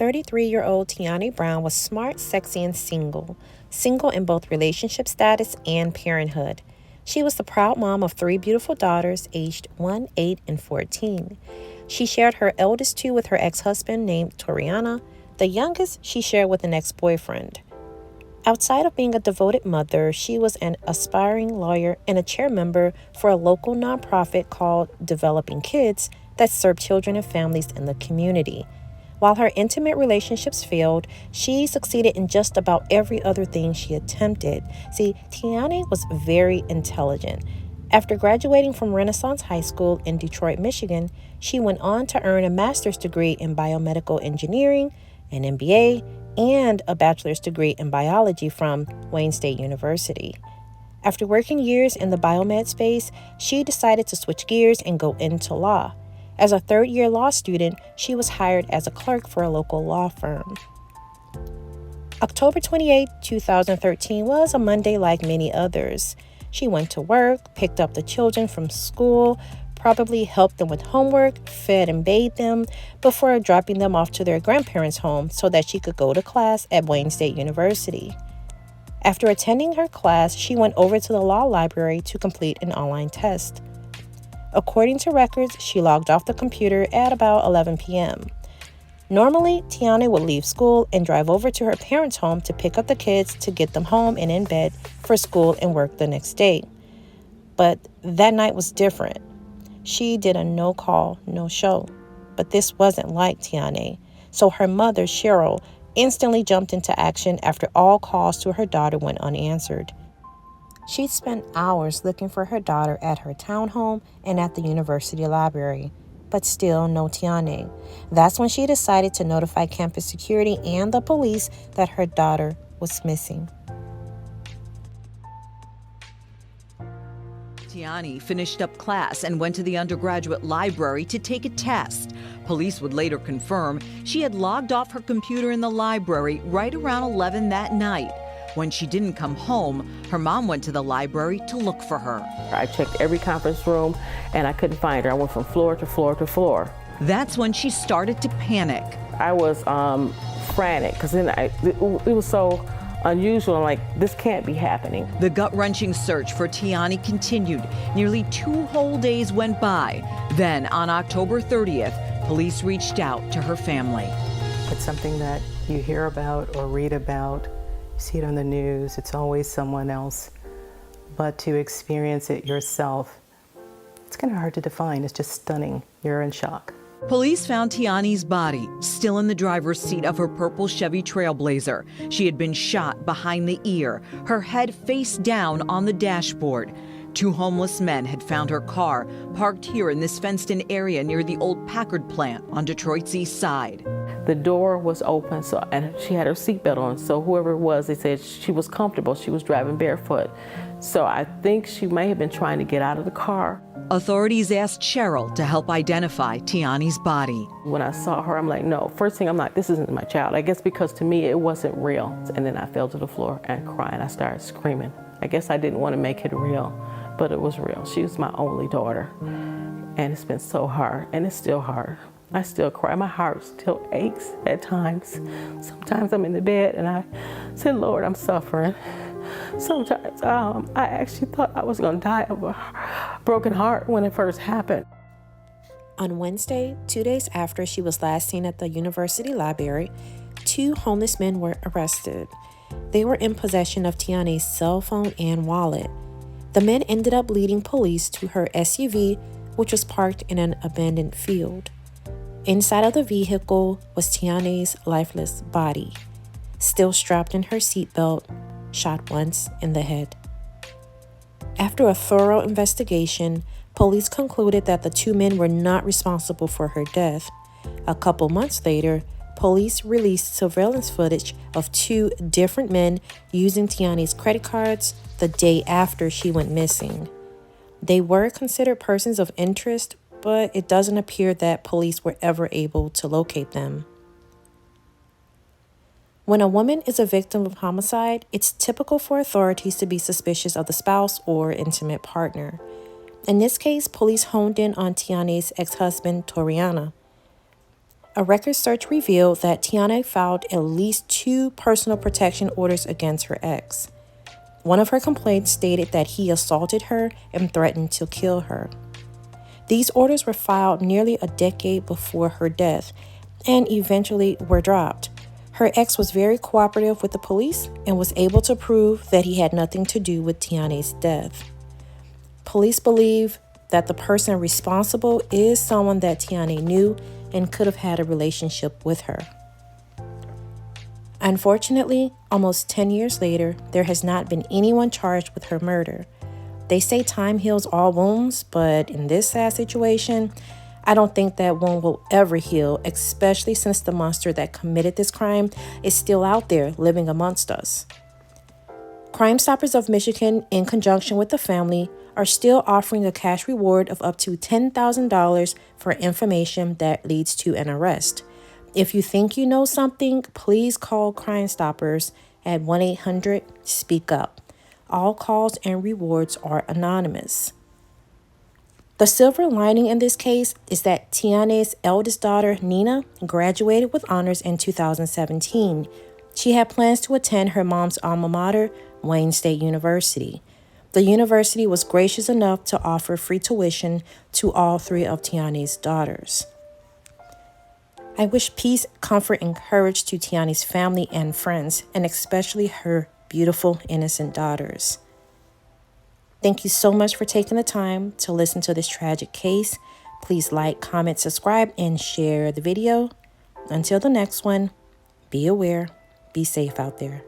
33-year-old Tiane Brown was smart, sexy, and single in both relationship status and parenthood. She was the proud mom of 3 beautiful daughters aged 1, 8, and 14. She shared her eldest 2 with her ex-husband named Toriana. The youngest she shared with an ex-boyfriend. Outside of being a devoted mother, she was an aspiring lawyer and a chair member for a local nonprofit called Developing Kids that served children and families in the community. While her intimate relationships failed, she succeeded in just about every other thing she attempted. See, Tiani was very intelligent. After graduating from Renaissance High School in Detroit, Michigan, she went on to earn a master's degree in biomedical engineering, an MBA, and a bachelor's degree in biology from Wayne State University. After working years in the biomed space, she decided to switch gears and go into law. As a third-year law student, she was hired as a clerk for a local law firm. October 28, 2013 was a Monday like many others. She went to work, picked up the children from school, probably helped them with homework, fed and bathed them, before dropping them off to their grandparents' home so that she could go to class at Wayne State University. After attending her class, she went over to the law library to complete an online test. According to records, she logged off the computer at about 11 p.m. Normally, Tiani would leave school and drive over to her parents' home to pick up the kids to get them home and in bed for school and work the next day. But that night was different. She did a no-call, no-show. But this wasn't like Tiani. So her mother, Cheryl, instantly jumped into action after all calls to her daughter went unanswered. She spent hours looking for her daughter at her townhome and at the university library, but still no Tiani. That's when she decided to notify campus security and the police that her daughter was missing. Tiani finished up class and went to the undergraduate library to take a test. Police would later confirm she had logged off her computer in the library right around 11 that night. When she didn't come home, her mom went to the library to look for her. I checked every conference room and I couldn't find her. I went from floor to floor to floor. That's when she started to panic. I was frantic because then it was so unusual. I'm like, this can't be happening. The gut-wrenching search for Tiani continued. Nearly 2 whole days went by. Then, on October 30th, police reached out to her family. It's something that you hear about or read about, you see it on the news, it's always someone else. But to experience it yourself, it's kind of hard to define. It's just stunning. You're in shock. Police found Tiani's body still in the driver's seat of her purple Chevy Trailblazer. She had been shot behind the ear, her head face down on the dashboard. 2 homeless men had found her car parked here in this fenced-in area near the old Packard Plant on Detroit's east side. The door was open, and she had her seatbelt on, so whoever it was, they said she was comfortable. She was driving barefoot. So I think she may have been trying to get out of the car. Authorities asked Cheryl to help identify Tiani's body. When I saw her, I'm like, no. First thing, I'm like, this isn't my child. I guess because to me, it wasn't real. And then I fell to the floor and crying. I started screaming. I guess I didn't want to make it real, but it was real. She was my only daughter. And it's been so hard, and it's still hard. I still cry. My heart still aches at times. Sometimes I'm in the bed and I say, Lord, I'm suffering. Sometimes I actually thought I was going to die of a broken heart when it first happened. On Wednesday, 2 days after she was last seen at the university library, 2 homeless men were arrested. They were in possession of Tiani's cell phone and wallet. The men ended up leading police to her SUV, which was parked in an abandoned field. Inside of the vehicle was Tiani's lifeless body, still strapped in her seatbelt, shot once in the head. After a thorough investigation, police concluded that the 2 men were not responsible for her death. A couple months later, police released surveillance footage of 2 different men using Tiani's credit cards the day after she went missing. They were considered persons of interest, but it doesn't appear that police were ever able to locate them. When a woman is a victim of homicide, it's typical for authorities to be suspicious of the spouse or intimate partner. In this case, police honed in on Tiani's ex-husband, Toriana. A record search revealed that Tiani filed at least 2 personal protection orders against her ex. One of her complaints stated that he assaulted her and threatened to kill her. These orders were filed nearly a decade before her death and eventually were dropped. Her ex was very cooperative with the police and was able to prove that he had nothing to do with Tiani's death. Police believe that the person responsible is someone that Tiani knew and could have had a relationship with her. Unfortunately, almost 10 years later, there has not been anyone charged with her murder. They say time heals all wounds, but in this sad situation, I don't think that wound will ever heal, especially since the monster that committed this crime is still out there living amongst us. Crime Stoppers of Michigan, in conjunction with the family, are still offering a cash reward of up to $10,000 for information that leads to an arrest. If you think you know something, please call Crime Stoppers at 1-800-SPEAK-UP. All calls and rewards are anonymous. The silver lining in this case is that Tiani's eldest daughter, Nina, graduated with honors in 2017. She had plans to attend her mom's alma mater, Wayne State University. The university was gracious enough to offer free tuition to all 3 of Tiani's daughters. I wish peace, comfort, and courage to Tiani's family and friends, and especially her beautiful, innocent daughters. Thank you so much for taking the time to listen to this tragic case. Please like, comment, subscribe, and share the video. Until the next one, be aware, be safe out there.